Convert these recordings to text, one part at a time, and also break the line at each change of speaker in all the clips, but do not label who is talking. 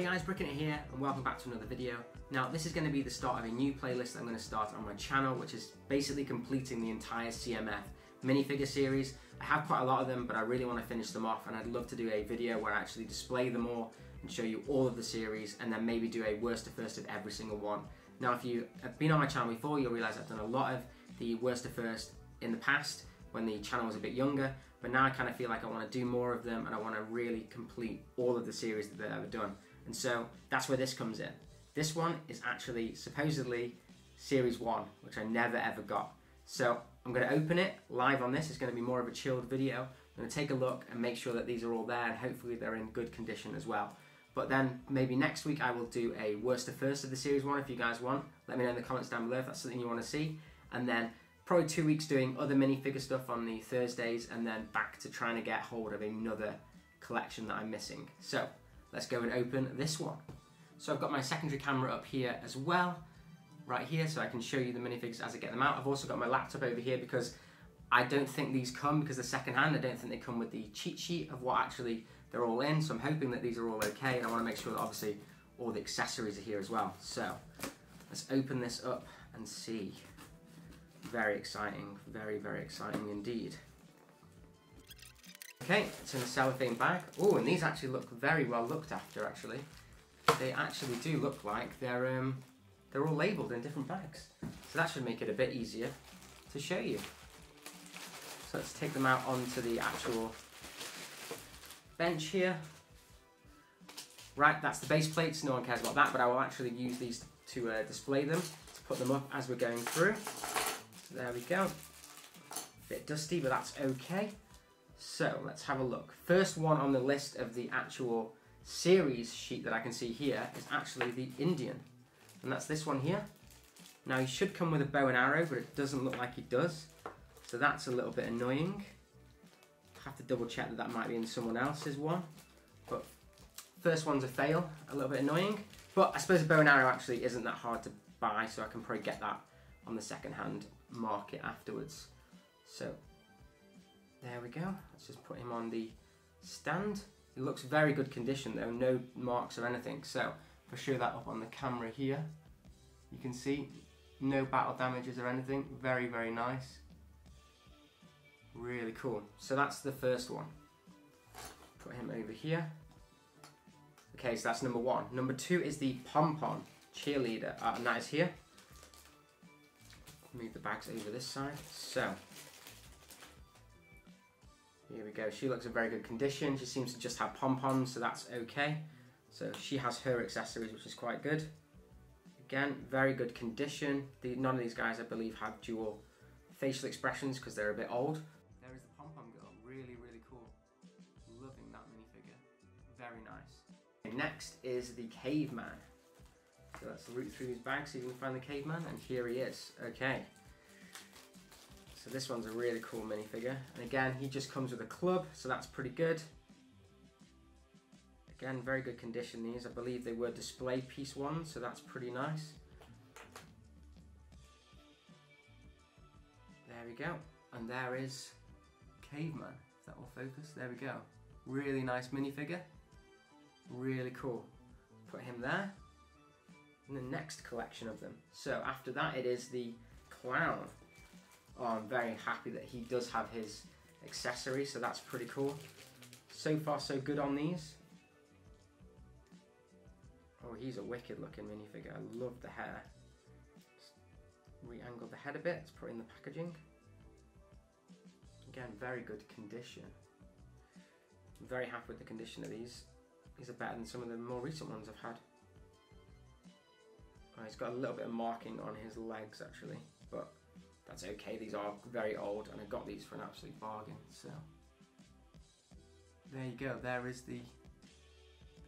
guys, Bricking It here, and welcome back to another video. Now, this is going to be the start of a new playlist I'm going to start on my channel, which is basically completing the entire CMF minifigure series. I have quite a lot of them, but I really want to finish them off, and I'd love to do a video where I actually display them all and show you all of the series, and then maybe do a worst to first of every single one. Now, if you have been on my channel before, you'll realise I've done a lot of the worst to first in the past, when the channel was a bit younger, but now I kind of feel like I want to do more of them, and I want to really complete all of the series that they've ever done. And so that's where this comes in. This one is actually supposedly series 1, which I never ever got. So I'm going to open it live on this. It's going to be more of a chilled video. I'm going to take a look and make sure that these are all there, and hopefully they're in good condition as well. But then maybe next week I will do a worst to first of the series 1 if you guys want. Let me know in the comments down below if that's something you want to see. And then probably 2 weeks doing other minifigure stuff on the Thursdays, and then back to trying to get hold of another collection that I'm missing. So let's go and open this one. So I've got my secondary camera up here as well, right here, so I can show you the minifigs as I get them out. I've also got my laptop over here because I don't think these come, because they're second hand, I don't think they come with the cheat sheet of what actually they're all in, so I'm hoping that these are all okay, and I want to make sure that obviously all the accessories are here as well. So let's open this up and see. Very exciting, very, very exciting indeed. Okay, it's in a cellophane bag. Oh, and these actually look very well looked after, actually. They actually do look like they're all labelled in different bags. So that should make it a bit easier to show you. So let's take them out onto the actual bench here. Right, that's the base plates, no one cares about that, but I will actually use these to display them, to put them up as we're going through. So there we go. Bit dusty, but that's okay. So let's have a look. First one on the list of the actual series sheet that I can see here is actually the Indian, and that's this one here. Now he should come with a bow and arrow, but it doesn't look like he does, so that's a little bit annoying. Have to double check that that might be in someone else's one, but first one's a fail, a little bit annoying, but I suppose a bow and arrow actually isn't that hard to buy, so I can probably get that on the second hand market afterwards. So there we go. Let's just put him on the stand. It looks very good condition though, no marks or anything. So if I show that up on the camera here, you can see no battle damages or anything. Very, very nice. Really cool. So that's the first one. Put him over here. Okay, so that's number 1. Number 2 is the pom-pom cheerleader, and that is here. Move the bags over this side. So here we go. She looks in very good condition. She seems to just have pom-poms, so that's okay. So she has her accessories, which is quite good. Again, very good condition. None of these guys, I believe, have dual facial expressions because they're a bit old. There is the pom-pom girl. Really, really cool. Loving that minifigure. Very nice. Okay, next is the Caveman. So let's root through these bags so you can find the Caveman, and here he is. Okay. So this one's a really cool minifigure, and again he just comes with a club, so that's pretty good. Again, very good condition these. I believe they were display piece ones, so that's pretty nice. There we go, and there is Caveman. If that will focus, there we go. Really nice minifigure, really cool. Put him there. And the next collection of them. So after that it is the clown. Oh, I'm very happy that he does have his accessory, so that's pretty cool. So far so good on these. Oh, he's a wicked looking minifigure. I love the hair. Just re-angle the head a bit, let's put in the packaging. Again, very good condition. I'm very happy with the condition of these. These are better than some of the more recent ones I've had. Oh, he's got a little bit of marking on his legs actually, but that's okay. These are very old, and I got these for an absolute bargain. So there you go. There is the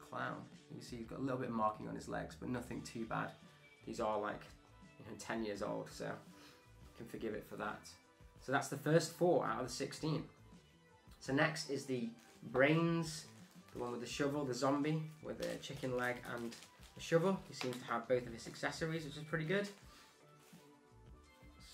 clown. You see he's got a little bit of marking on his legs, but nothing too bad. These are like 10 years old, so you can forgive it for that. So that's the first 4 out of the 16. So next is the Brains, the one with the shovel, the zombie with a chicken leg and a shovel. He seems to have both of his accessories, which is pretty good.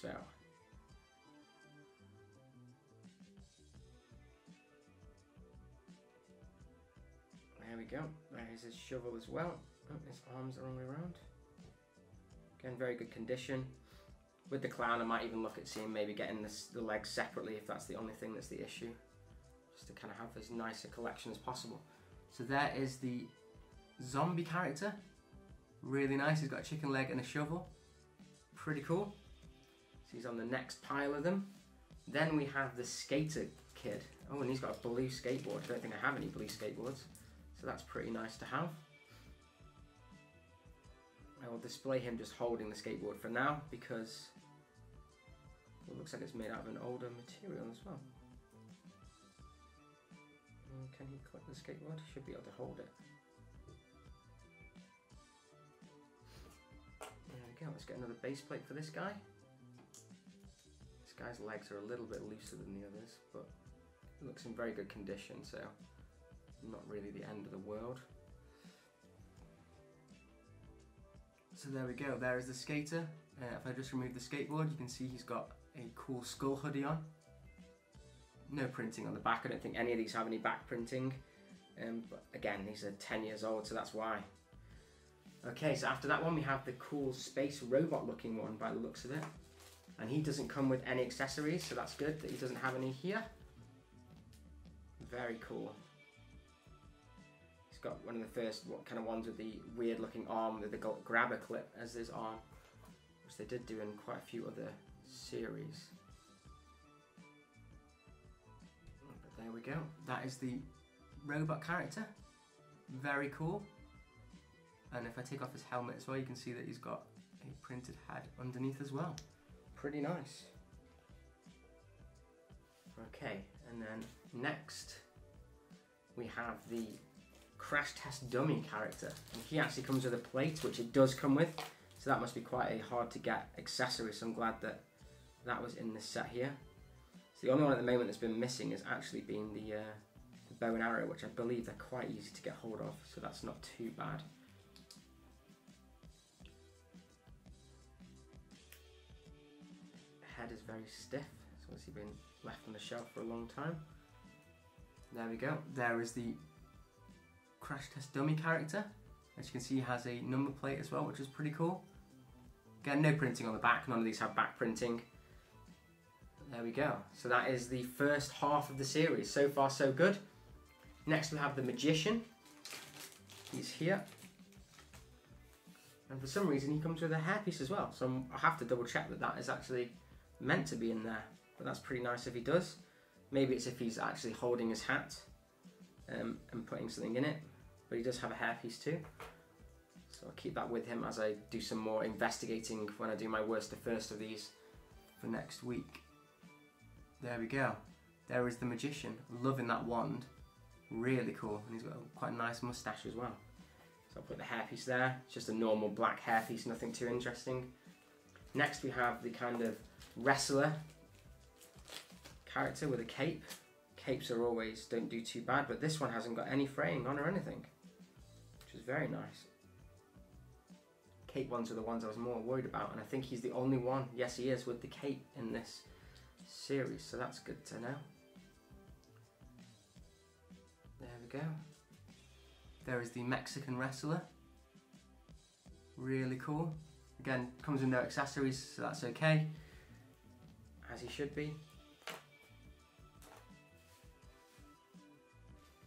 So There we go. There's his shovel as well. Oh, his arms are all the way around. Again, very good condition. With the clown, I might even look at seeing maybe getting the legs separately if that's the only thing that's the issue. Just to kind of have as nice a collection as possible. So there is the zombie character. Really nice. He's got a chicken leg and a shovel. Pretty cool. So he's on the next pile of them. Then we have the skater kid. Oh, and he's got a blue skateboard. I don't think I have any blue skateboards. So that's pretty nice to have. I will display him just holding the skateboard for now because it looks like it's made out of an older material as well. Can he collect the skateboard? He should be able to hold it. There we go. Let's get another base plate for this guy. This guy's legs are a little bit looser than the others, but it looks in very good condition, so not really the end of the world. So there we go, there is the skater. If I just remove the skateboard, you can see he's got a cool skull hoodie on. No printing on the back, I don't think any of these have any back printing. But again, these are 10 years old, so that's why. Okay, so after that one we have the cool space robot looking one by the looks of it. And he doesn't come with any accessories, so that's good that he doesn't have any here. Very cool. He's got one of the first kind of ones with the weird looking arm with the grabber clip as his arm, which they did do in quite a few other series. But there we go. That is the robot character. Very cool. And if I take off his helmet as well, you can see that he's got a printed head underneath as well. Pretty nice. Okay, and then next we have the crash test dummy character. And he actually comes with a plate, which it does come with. So that must be quite a hard to get accessory. So I'm glad that that was in this set here. So the only one at the moment that's been missing has actually been the bow and arrow, which I believe they're quite easy to get hold of. So that's not too bad. Head is very stiff, so obviously been left on the shelf for a long time. There we go. There is the crash test dummy character. As you can see, he has a number plate as well, which is pretty cool. Again, no printing on the back. None of these have back printing. There we go. So that is the first half of the series. So far, so good. Next, we have the magician. He's here. And for some reason, he comes with a hairpiece as well. So I have to double check that that is actually meant to be in there, but that's pretty nice if he does. Maybe it's if he's actually holding his hat and putting something in it, but he does have a hairpiece too. So I'll keep that with him as I do some more investigating when I do my worst to first of these for next week. There we go. There is the magician. Loving that wand. Really cool. And he's got quite a nice moustache as well. So I'll put the hairpiece there. It's just a normal black hairpiece, nothing too interesting. Next we have the kind of wrestler character with a cape. Capes are always don't do too bad, but this one hasn't got any fraying on or anything, which is very nice. Cape ones are the ones I was more worried about, and I think he's the only one, yes he is, with the cape in this series, so that's good to know. There we go. There is the Mexican wrestler. Really cool. Again, comes with no accessories, so that's okay. As he should be.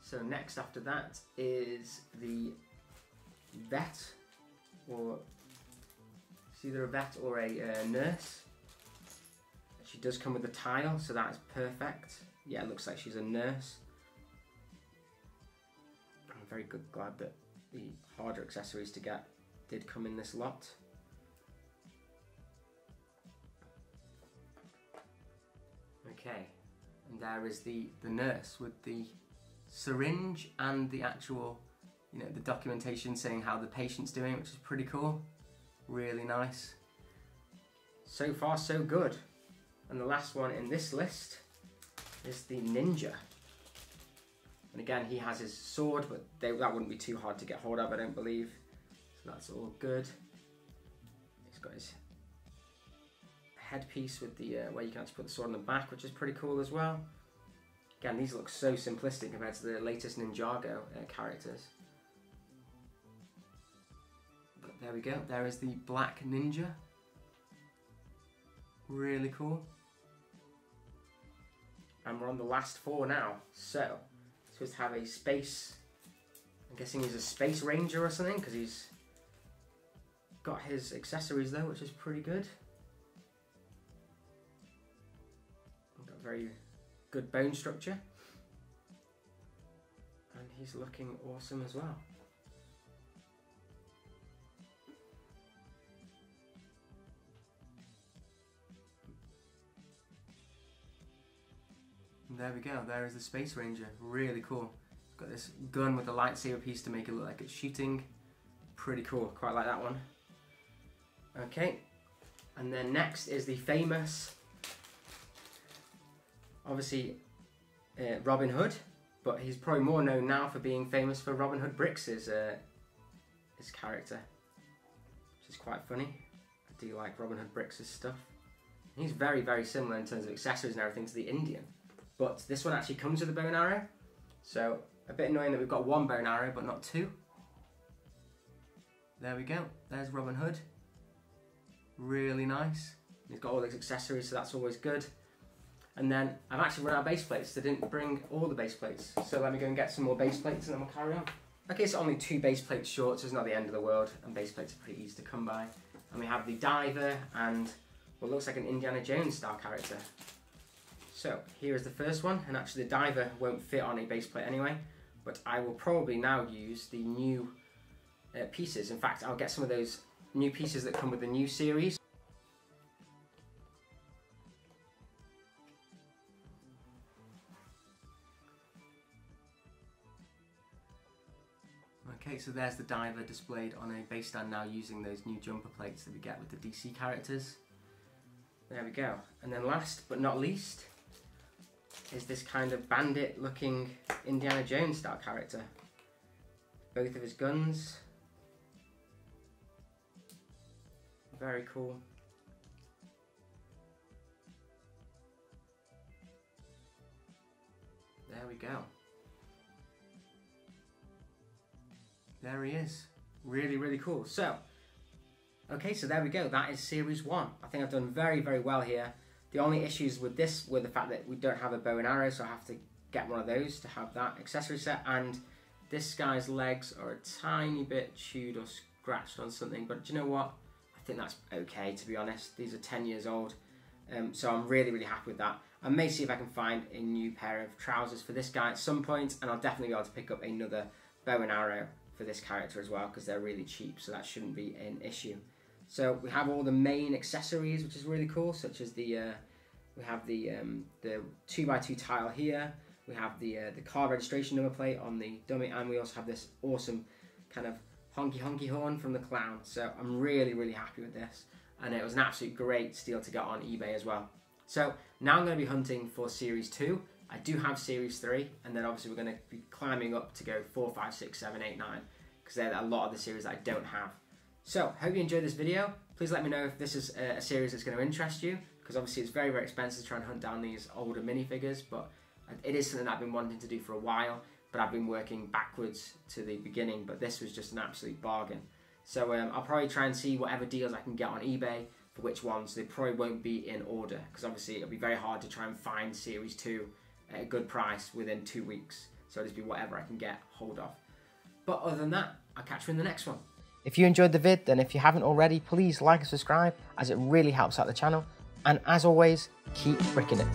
So next after that is the vet, or it's either a vet or a nurse. She does come with a tile, so that is perfect. Yeah, it looks like she's a nurse. I'm very glad that the harder accessories to get did come in this lot. Okay, and there is the nurse with the syringe and the actual, you know, the documentation saying how the patient's doing, which is pretty cool. Really nice. So far, so good. And the last one in this list is the ninja. And again, he has his sword, but that wouldn't be too hard to get hold of, I don't believe. So that's all good. He's got his headpiece with the where you can actually put the sword on the back, which is pretty cool as well. Again, these look so simplistic compared to the latest Ninjago characters. But there we go, there is the Black Ninja. Really cool. And we're on the last 4 now. So, supposed to have a space, I'm guessing he's a space ranger or something, because he's got his accessories though, which is pretty good. Got very good bone structure. And he's looking awesome as well. And there we go, there is the Space Ranger, really cool. Got this gun with a lightsaber piece to make it look like it's shooting. Pretty cool, quite like that one. Okay, and then next is the famous, obviously, Robin Hood, but he's probably more known now for being famous for Robin Hood Bricks' his character, which is quite funny. I do like Robin Hood Bricks' stuff. He's very, very similar in terms of accessories and everything to the Indian. But this one actually comes with a bow and arrow, so a bit annoying that we've got 1 bow and arrow but not 2. There we go, there's Robin Hood. Really nice. He's got all those accessories, so that's always good. And then I've actually run out of base plates. They didn't bring all the base plates, so let me go and get some more base plates and then we'll carry on. Okay, so only 2 base plates short, so it's not the end of the world, and base plates are pretty easy to come by. And we have the diver and what looks like an Indiana Jones style character. So here is the first one, and actually the diver won't fit on a base plate anyway, but I will probably now use the new pieces. In fact, I'll get some of those new pieces that come with the new series. Okay, so there's the diver displayed on a base stand now using those new jumper plates that we get with the DC characters. There we go. And then last but not least is this kind of bandit looking Indiana Jones style character. Both of his guns. Very cool. There we go. There he is. Really, really cool. So, okay, so there we go. That is Series 1. I think I've done very, very well here. The only issues with this were the fact that we don't have a bow and arrow, so I have to get one of those to have that accessory set. And this guy's legs are a tiny bit chewed or scratched on something, but do you know what? I think that's okay, to be honest. These are 10 years old, so I'm really, really happy with that. I may see if I can find a new pair of trousers for this guy at some point, and I'll definitely be able to pick up another bow and arrow for this character as well, because they're really cheap, so that shouldn't be an issue. So we have all the main accessories, which is really cool, such as the we have the 2x2 tile here. We have the car registration number plate on the dummy, and we also have this awesome kind of honky honky horn from the clown. So I'm really, really happy with this, and it was an absolute great steal to get on eBay as well. So now I'm going to be hunting for Series 2. I do have Series 3, and then obviously we're going to be climbing up to go 4, 5, 6, 7, 8, 9, because they're a lot of the series that I don't have. So, hope you enjoyed this video. Please let me know if this is a series that's going to interest you, because obviously it's very, very expensive to try and hunt down these older minifigures, but it is something that I've been wanting to do for a while, but I've been working backwards to the beginning, but this was just an absolute bargain. So I'll probably try and see whatever deals I can get on eBay for which ones. They probably won't be in order, because obviously it'll be very hard to try and find Series 2 at a good price within 2 weeks. So it'll just be whatever I can get hold of. But other than that, I'll catch you in the next one. If you enjoyed the vid, then if you haven't already, please like and subscribe, as it really helps out the channel. And as always, keep bricking it.